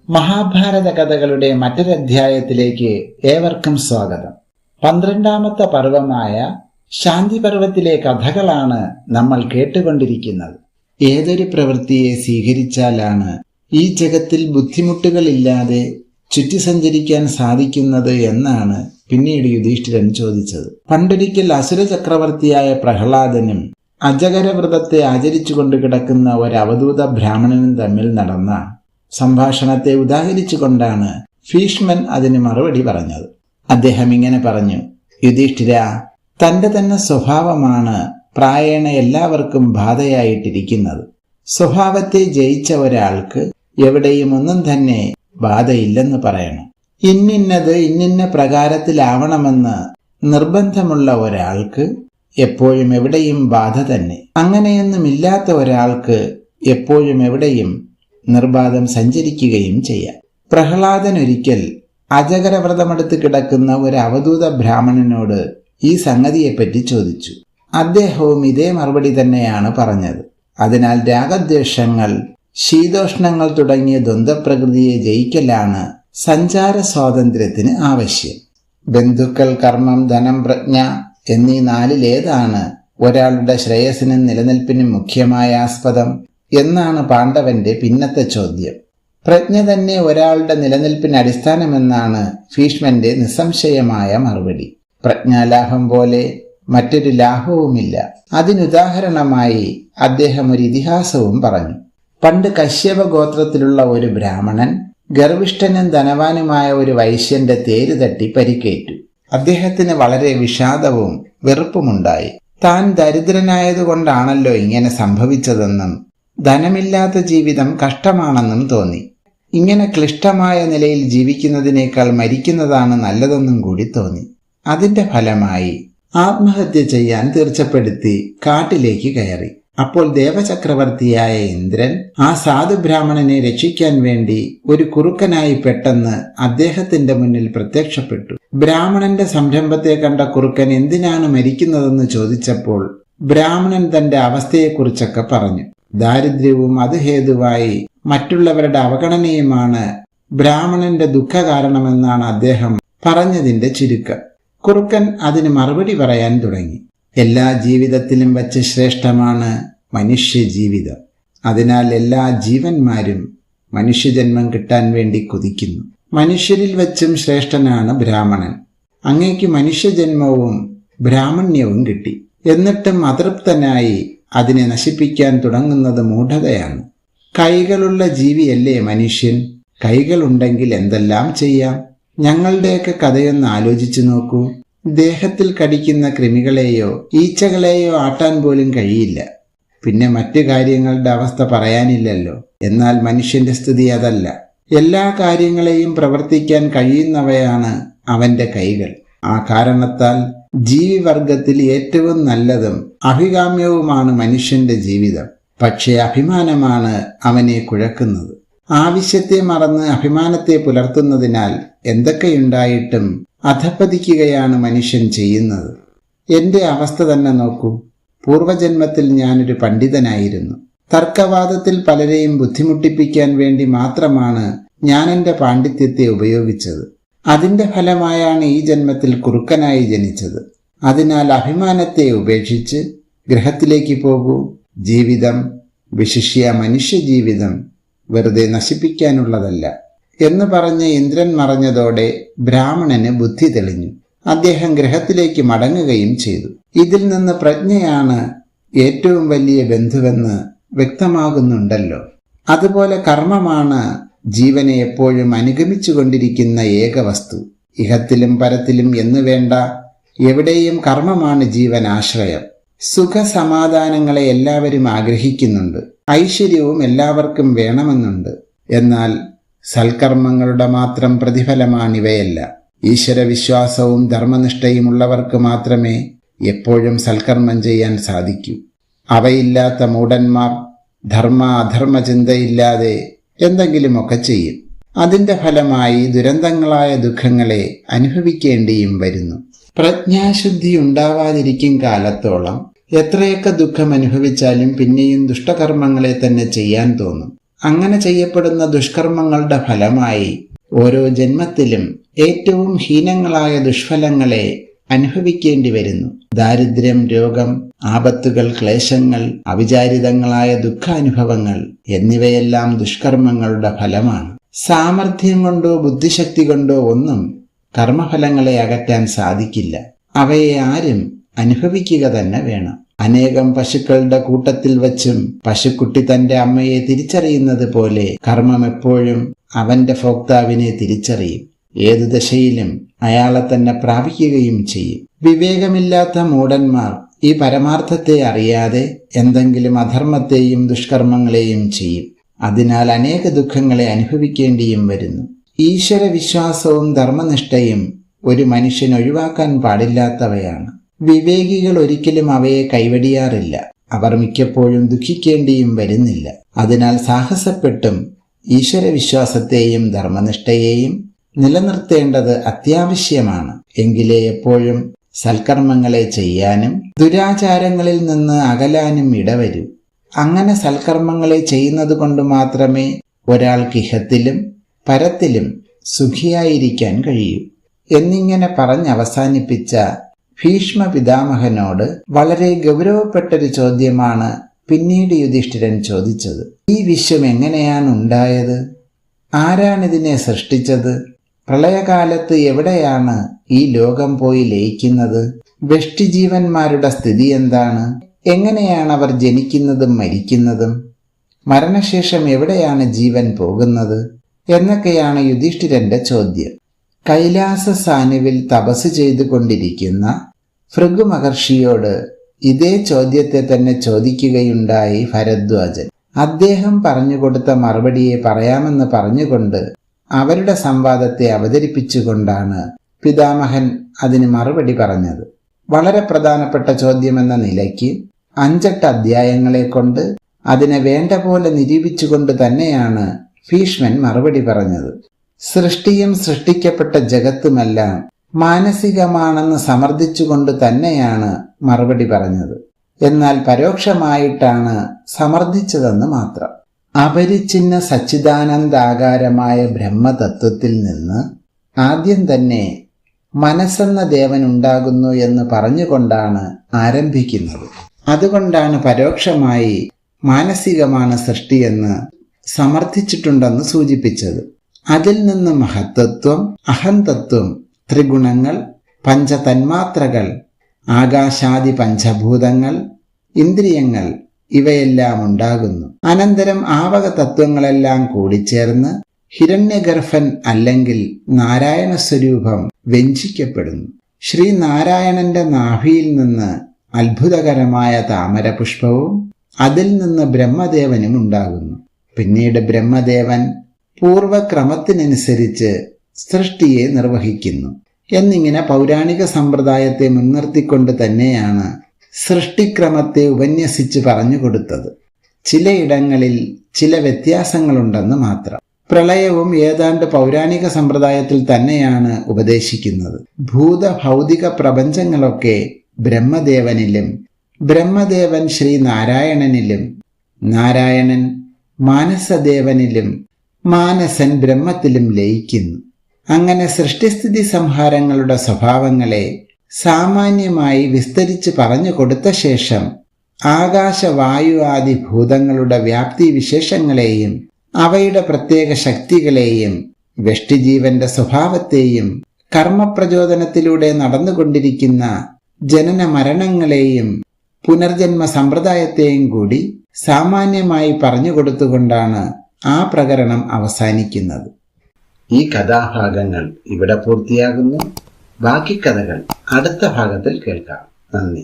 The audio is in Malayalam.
മഹാഭാരത കഥകളുടെ മറ്റൊരധ്യായത്തിലേക്ക് ഏവർക്കും സ്വാഗതം. 12ാമത്തെ പർവമായ ശാന്തി പർവത്തിലെ കഥകളാണ് നമ്മൾ കേട്ടുകൊണ്ടിരിക്കുന്നത്. ഏതൊരു പ്രവൃത്തിയെ സ്വീകരിച്ചാലാണ് ഈ ജഗത്തിൽ ബുദ്ധിമുട്ടുകളില്ലാതെ ചുറ്റി സഞ്ചരിക്കാൻ സാധിക്കുന്നത് എന്നാണ് പിന്നീട് യുധിഷ്ഠിരൻ ചോദിച്ചത്. പണ്ടൊരിക്കൽ അസുര ചക്രവർത്തിയായ പ്രഹ്ലാദനും അജഗരവ്രതത്തെ ആചരിച്ചുകൊണ്ട് കിടക്കുന്ന ഒരു അവധൂത ബ്രാഹ്മണനും തമ്മിൽ നടന്ന സംഭാഷണത്തെ ഉദാഹരിച്ചുകൊണ്ടാണ് ഭീഷ്മൻ അതിന് മറുപടി പറഞ്ഞത്. അദ്ദേഹം ഇങ്ങനെ പറഞ്ഞു: യുധിഷ്ഠിര, തന്റെ തന്നെ സ്വഭാവമാണ് പ്രായേണ എല്ലാവർക്കും ബാധയായിട്ടിരിക്കുന്നത്. സ്വഭാവത്തെ ജയിച്ച ഒരാൾക്ക് എവിടെയും ഒന്നും തന്നെ ബാധയില്ലെന്ന് പറയണം. ഇന്നിന്നത് ഇന്നിന്ന പ്രകാരത്തിലാവണമെന്ന് നിർബന്ധമുള്ള ഒരാൾക്ക് എപ്പോഴും എവിടെയും ബാധ തന്നെ. അങ്ങനെയൊന്നുമില്ലാത്ത ഒരാൾക്ക് എപ്പോഴും എവിടെയും നിർബാധം സഞ്ചരിക്കുകയും ചെയ്യാം. പ്രഹ്ലാദൻ ഒരിക്കൽ അജഗരവ്രതമെടുത്ത് കിടക്കുന്ന ഒരു അവധൂത ബ്രാഹ്മണനോട് ഈ സംഗതിയെപ്പറ്റി ചോദിച്ചു. അദ്ദേഹവും ഇതേ മറുപടി തന്നെയാണ് പറഞ്ഞത്. അതിനാൽ രാഗദ്വേഷങ്ങൾ, ശീതോഷ്ണങ്ങൾ തുടങ്ങിയ ദ്വന്ദ്വപ്രകൃതിയെ ജയിക്കലാണ് സഞ്ചാര സ്വാതന്ത്ര്യത്തിന് ആവശ്യം. ബന്ധുക്കൾ, കർമ്മം, ധനം, പ്രജ്ഞ എന്നീ നാലിലേതാണ് ഒരാളുടെ ശ്രേയസ്സിനും നിലനിൽപ്പിനും മുഖ്യമായ ആസ്പദം എന്നാണ് പാണ്ഡവന്റെ പിന്നത്തെ ചോദ്യം. പ്രജ്ഞ തന്നെ ഒരാളുടെ നിലനിൽപ്പിന് അടിസ്ഥാനമെന്നാണ് ഭീഷ്മന്റെ നിസ്സംശയമായ മറുപടി. പ്രജ്ഞാലാഭം പോലെ മറ്റൊരു ലാഭവുമില്ല. അതിനുദാഹരണമായി അദ്ദേഹം ഒരു ഇതിഹാസവും പറഞ്ഞു. പണ്ട് കശ്യപ ഗോത്രത്തിലുള്ള ഒരു ബ്രാഹ്മണൻ ഗർവിഷ്ഠനും ധനവാനുമായ ഒരു വൈശ്യന്റെ തേര് തട്ടി പരിക്കേറ്റു. അദ്ദേഹത്തിന് വളരെ വിഷാദവും വെറുപ്പുമുണ്ടായി. താൻ ദരിദ്രനായതുകൊണ്ടാണല്ലോ ഇങ്ങനെ സംഭവിച്ചതെന്നും ധനമില്ലാത്ത ജീവിതം കഷ്ടമാണെന്നും തോന്നി. ഇങ്ങനെ ക്ലിഷ്ടമായ നിലയിൽ ജീവിക്കുന്നതിനേക്കാൾ മരിക്കുന്നതാണ് നല്ലതെന്നും കൂടി തോന്നി. അതിന്റെ ഫലമായി ആത്മഹത്യ ചെയ്യാൻ തീർച്ചപ്പെടുത്തി കാട്ടിലേക്ക് കയറി. അപ്പോൾ ദേവചക്രവർത്തിയായ ഇന്ദ്രൻ ആ സാധു ബ്രാഹ്മണനെ രക്ഷിക്കാൻ വേണ്ടി ഒരു കുറുക്കനായി പെട്ടെന്ന് അദ്ദേഹത്തിന്റെ മുന്നിൽ പ്രത്യക്ഷപ്പെട്ടു. ബ്രാഹ്മണന്റെ സംരംഭത്തെ കണ്ട കുറുക്കൻ എന്തിനാണ് മരിക്കുന്നതെന്ന് ചോദിച്ചപ്പോൾ ബ്രാഹ്മണൻ തന്റെ അവസ്ഥയെക്കുറിച്ചൊക്കെ പറഞ്ഞു. ദാരിദ്ര്യവും അത് ഹേതുവായി മറ്റുള്ളവരുടെ അവഗണനയുമാണ് ബ്രാഹ്മണന്റെ ദുഃഖ കാരണമെന്നാണ് അദ്ദേഹം പറഞ്ഞതിന്റെ ചുരുക്കം. കുറുക്കൻ അതിന് മറുപടി പറയാൻ തുടങ്ങി. എല്ലാ ജീവിതത്തിലും വച്ച് ശ്രേഷ്ഠമാണ് മനുഷ്യ ജീവിതം. അതിനാൽ എല്ലാ ജീവന്മാരും മനുഷ്യജന്മം കിട്ടാൻ വേണ്ടി കൊതിക്കുന്നു. മനുഷ്യരിൽ വച്ചും ശ്രേഷ്ഠനാണ് ബ്രാഹ്മണൻ. അങ്ങേക്ക് മനുഷ്യജന്മവും ബ്രാഹ്മണ്യവും കിട്ടി. എന്നിട്ടും അതൃപ്തനായി അതിനെ നശിപ്പിക്കാൻ തുടങ്ങുന്നത് മൂഢതയാണ്. കൈകളുള്ള ജീവിയല്ലേ മനുഷ്യൻ? കൈകളുണ്ടെങ്കിൽ എന്തെല്ലാം ചെയ്യാം. ഞങ്ങളുടെയൊക്കെ കഥയൊന്ന് ആലോചിച്ചു നോക്കൂ. ദേഹത്തിൽ കടിക്കുന്ന കൃമികളെയോ ഈച്ചകളെയോ ആട്ടാൻ പോലും കഴിയില്ല. പിന്നെ മറ്റു കാര്യങ്ങളുടെ അവസ്ഥ പറയാനില്ലല്ലോ. എന്നാൽ മനുഷ്യന്റെ സ്ഥിതി അതല്ല. എല്ലാ കാര്യങ്ങളെയും പ്രവർത്തിക്കാൻ കഴിയുന്നവയാണ് അവന്റെ കൈകൾ. ആ കാരണത്താൽ ജീവിവർഗത്തിൽ ഏറ്റവും നല്ലതും അഭികാമ്യവുമാണ് മനുഷ്യന്റെ ജീവിതം. പക്ഷേ അഭിമാനമാണ് അവനെ കുഴക്കുന്നത്. ആവശ്യത്തെ മറന്ന് അഭിമാനത്തെ പുലർത്തുന്നതിനാൽ എന്തൊക്കെയുണ്ടായിട്ടും അധപ്പതിക്കുകയാണ് മനുഷ്യൻ ചെയ്യുന്നത്. എന്റെ അവസ്ഥ തന്നെ നോക്കൂ. പൂർവജന്മത്തിൽ ഞാനൊരു പണ്ഡിതനായിരുന്നു. തർക്കവാദത്തിൽ പലരെയും ബുദ്ധിമുട്ടിപ്പിക്കാൻ വേണ്ടി മാത്രമാണ് ഞാൻ എന്റെ പാണ്ഡിത്യത്തെ ഉപയോഗിച്ചത്. അതിന്റെ ഫലമായാണ് ഈ ജന്മത്തിൽ കുറുക്കനായി ജനിച്ചത്. അതിനാൽ അഭിമാനത്തെ ഉപേക്ഷിച്ച് ഗൃഹത്തിലേക്ക് പോകൂ. ജീവിതം, വിശിഷ്യ മനുഷ്യജീവിതം, വെറുതെ നശിപ്പിക്കാനുള്ളതല്ല എന്ന് പറഞ്ഞ് ഇന്ദ്രൻ മറഞ്ഞതോടെ ബ്രാഹ്മണന് ബുദ്ധി തെളിഞ്ഞു. അദ്ദേഹം ഗൃഹത്തിലേക്ക് മടങ്ങുകയും ചെയ്തു. ഇതിൽ നിന്ന് പ്രജ്ഞയാണ് ഏറ്റവും വലിയ ബന്ധുവെന്ന് വ്യക്തമാകുന്നുണ്ടല്ലോ. അതുപോലെ കർമ്മമാണ് ജീവനെ എപ്പോഴും അനുഗമിച്ചുകൊണ്ടിരിക്കുന്ന ഏക വസ്തു. ഇഹത്തിലും പരത്തിലും എന്നു വേണ്ട എവിടെയും കർമ്മമാണ് ജീവൻ ആശ്രയം. സുഖസമാധാനങ്ങളെ എല്ലാവരും ആഗ്രഹിക്കുന്നുണ്ട്. ഐശ്വര്യവും എല്ലാവർക്കും വേണമെന്നുണ്ട്. എന്നാൽ സൽക്കർമ്മങ്ങളുടെ മാത്രം പ്രതിഫലമാണിവയല്ല. ഈശ്വരവിശ്വാസവും ധർമ്മനിഷ്ഠയുമുള്ളവർക്ക് മാത്രമേ എപ്പോഴും സൽക്കർമ്മം ചെയ്യാൻ സാധിക്കൂ. അവയില്ലാത്ത മൂഢന്മാർ ധർമ്മ അധർമ്മ ചിന്തയില്ലാതെ എന്തെങ്കിലുമൊക്കെ ചെയ്യും. അതിന്റെ ഫലമായി ദുരന്തങ്ങളായ ദുഃഖങ്ങളെ അനുഭവിക്കേണ്ടിയും വരുന്നു. പ്രജ്ഞാശുദ്ധി ഉണ്ടാവാതിരിക്കും കാലത്തോളം എത്രയൊക്കെ ദുഃഖം അനുഭവിച്ചാലും പിന്നെയും ദുഷ്ടകർമ്മങ്ങളെ തന്നെ ചെയ്യാൻ തോന്നും. അങ്ങനെ ചെയ്യപ്പെടുന്ന ദുഷ്കർമ്മങ്ങളുടെ ഫലമായി ഓരോ ജന്മത്തിലും ഏറ്റവും ഹീനങ്ങളായ ദുഷ്ഫലങ്ങളെ അനുഭവിക്കേണ്ടി വരുന്നു. ദാരിദ്ര്യം, രോഗം, ആപത്തുകൾ, ക്ലേശങ്ങൾ, അവിചാരിതങ്ങളായ ദുഃഖാനുഭവങ്ങൾ എന്നിവയെല്ലാം ദുഷ്കർമ്മങ്ങളുടെ ഫലമാണ്. സാമർഥ്യം കൊണ്ടോ ബുദ്ധിശക്തി കൊണ്ടോ ഒന്നും കർമ്മഫലങ്ങളെ അകറ്റാൻ സാധിക്കില്ല. അവയെ ആരും അനുഭവിക്കുക തന്നെ വേണം. അനേകം പശുക്കളുടെ കൂട്ടത്തിൽ വച്ചും പശുക്കുട്ടി തന്റെ അമ്മയെ തിരിച്ചറിയുന്നത് പോലെ കർമ്മം എപ്പോഴും അവന്റെ ഭോക്താവിനെ തിരിച്ചറിയും. ഏതു ദശയിലും അയാളെ തന്നെ പ്രാപിക്കുകയും ചെയ്യും. വിവേകമില്ലാത്ത മൂഢന്മാർ ഈ പരമാർത്ഥത്തെ അറിയാതെ എന്തെങ്കിലും അധർമ്മത്തെയും ദുഷ്കർമ്മങ്ങളെയും ചെയ്യും. അതിനാൽ അനേക ദുഃഖങ്ങളെ അനുഭവിക്കേണ്ടിയും വരുന്നു. ഈശ്വര വിശ്വാസവും ധർമ്മനിഷ്ഠയും ഒരു മനുഷ്യൻ ഒഴിവാക്കാൻ പാടില്ലാത്തവയാണ്. വിവേകികൾ ഒരിക്കലും അവയെ കൈവടിയാറില്ല. അവർ മിക്കപ്പോഴും ദുഃഖിക്കേണ്ടിയും വരുന്നില്ല. അതിനാൽ സാഹസപ്പെട്ടും ഈശ്വരവിശ്വാസത്തെയും ധർമ്മനിഷ്ഠയെയും നിലനിർത്തേണ്ടത് അത്യാവശ്യമാണ്. എങ്കിലേ എപ്പോഴും സൽക്കർമ്മങ്ങളെ ചെയ്യാനും ദുരാചാരങ്ങളിൽ നിന്ന് അകലാനും ഇടവരൂ. അങ്ങനെ സൽക്കർമ്മങ്ങളെ ചെയ്യുന്നത് കൊണ്ട് മാത്രമേ ഒരാൾക്ക് ഇഹത്തിലും പരത്തിലും സുഖിയായിരിക്കാൻ കഴിയൂ. എന്നിങ്ങനെ പറഞ്ഞവസാനിപ്പിച്ച ഭീഷ്മ പിതാമഹനോട് വളരെ ഗൗരവപ്പെട്ടൊരു ചോദ്യമാണ് പിന്നീട് യുധിഷ്ഠിരൻ ചോദിച്ചത്. ഈ വിശ്വം എങ്ങനെയാണ് ഉണ്ടായത്? ആരാണിതിനെ സൃഷ്ടിച്ചത്? പ്രളയകാലത്ത് എവിടെയാണ് ഈ ലോകം പോയി ലയിക്കുന്നത്? വ്യഷ്ടിജീവന്മാരുടെ സ്ഥിതി എന്താണ്? എങ്ങനെയാണ് അവർ ജനിക്കുന്നതും മരിക്കുന്നതും? മരണശേഷം എവിടെയാണ് ജീവൻ പോകുന്നത്? എന്നൊക്കെയാണ് യുധിഷ്ഠിരന്റെ ചോദ്യം. കൈലാസ സാനുവിൽ തപസ് ചെയ്തുകൊണ്ടിരിക്കുന്ന ഭൃഗു മഹർഷിയോട് ഇതേ ചോദ്യത്തെ തന്നെ ചോദിക്കുകയുണ്ടായി ഭരദ്വാജൻ. അദ്ദേഹം പറഞ്ഞുകൊടുത്ത മറുപടിയെ പറയാമെന്ന് പറഞ്ഞുകൊണ്ട് അവരുടെ സംവാദത്തെ അവതരിപ്പിച്ചുകൊണ്ടാണ് പിതാമഹൻ അതിന് മറുപടി പറഞ്ഞത്. വളരെ പ്രധാനപ്പെട്ട ചോദ്യമെന്ന നിലയ്ക്ക് 5 അധ്യായങ്ങളെ കൊണ്ട് അതിനെ വേണ്ട പോലെ നിരൂപിച്ചുകൊണ്ട് തന്നെയാണ് ഭീഷ്മൻ മറുപടി പറഞ്ഞത്. സൃഷ്ടിയും സൃഷ്ടിക്കപ്പെട്ട ജഗത്തുമെല്ലാം മാനസികമാണെന്ന് സമർത്ഥിച്ചുകൊണ്ട് തന്നെയാണ് മറുപടി പറഞ്ഞത്. എന്നാൽ പരോക്ഷമായിട്ടാണ് സമർത്ഥിച്ചതെന്ന് മാത്രം. അപരിച്ഛിന്ന സച്ചിദാനന്ദാകാരമായ ബ്രഹ്മതത്വത്തിൽ നിന്ന് ആദ്യം തന്നെ മനസ്സെന്ന ദേവൻ ഉണ്ടാകുന്നു എന്ന് പറഞ്ഞുകൊണ്ടാണ് ആരംഭിക്കുന്നത്. അതുകൊണ്ടാണ് പരോക്ഷമായി മാനസികമാണ് സൃഷ്ടിയെന്ന് സമർത്ഥിച്ചിട്ടുണ്ടെന്ന് സൂചിപ്പിച്ചത്. അതിൽ നിന്ന് മഹത്തത്വം, അഹന്തത്വം, ത്രിഗുണങ്ങൾ, പഞ്ചതന്മാത്രകൾ, ആകാശാദി പഞ്ചഭൂതങ്ങൾ, ഇന്ദ്രിയങ്ങൾ ഇവയെല്ലാം ഉണ്ടാകുന്നു. അനന്തരം ആവക തത്വങ്ങളെല്ലാം കൂടിച്ചേർന്ന് ഹിരണ്യഗർഭൻ അല്ലെങ്കിൽ നാരായണ സ്വരൂപം വ്യഞ്ചിക്കപ്പെടുന്നു. ശ്രീനാരായണന്റെ നാഭിയിൽ നിന്ന് അത്ഭുതകരമായ താമരപുഷ്പവും അതിൽ നിന്ന് ബ്രഹ്മദേവനും ഉണ്ടാകുന്നു. പിന്നീട് ബ്രഹ്മദേവൻ പൂർവക്രമത്തിനനുസരിച്ച് സൃഷ്ടിയെ നിർവഹിക്കുന്നു. എന്നിങ്ങനെ പൗരാണിക സമ്പ്രദായത്തെ മുൻനിർത്തിക്കൊണ്ട് തന്നെയാണ് സൃഷ്ടിക്രമത്തെ ഉപന്യസിച്ച് പറഞ്ഞുകൊടുത്തത്. ചിലയിടങ്ങളിൽ ചില വ്യത്യാസങ്ങളുണ്ടെന്ന് മാത്രം. പ്രളയവും ഏതാണ്ട് പൗരാണിക സമ്പ്രദായത്തിൽ തന്നെയാണ് ഉപദേശിക്കുന്നത്. ഭൂതഭൗതിക പ്രപഞ്ചങ്ങളൊക്കെ ബ്രഹ്മദേവനിലും, ബ്രഹ്മദേവൻ ശ്രീനാരായണനിലും, നാരായണൻ മാനസദേവനിലും, മാനസൻ ബ്രഹ്മത്തിലും ലയിക്കുന്നു. അങ്ങനെ സൃഷ്ടിസ്ഥിതി സംഹാരങ്ങളുടെ സ്വഭാവങ്ങളെ സാമാന്യമായി വിസ്തരിച്ച് പറഞ്ഞു കൊടുത്ത ശേഷം ആകാശവായു ആദി ഭൂതങ്ങളുടെ വ്യാപ്തി വിശേഷങ്ങളെയും അവയുടെ പ്രത്യേക ശക്തികളെയും വ്യഷ്ടിജീവന്റെ സ്വഭാവത്തെയും കർമ്മപ്രചോദനത്തിലൂടെ നടന്നുകൊണ്ടിരിക്കുന്ന ജനന മരണങ്ങളെയും പുനർജന്മ സമ്പ്രദായത്തെയും കൂടി സാമാന്യമായി പറഞ്ഞുകൊടുത്തുകൊണ്ടാണ് ആ പ്രകരണം അവസാനിക്കുന്നത്. ഈ കഥാഭാഗങ്ങൾ ഇവിടെ പൂർത്തിയാകുന്നു. ബാക്കി കഥകൾ അടുത്ത ഭാഗത്തിൽ കേൾക്കാം. നന്ദി.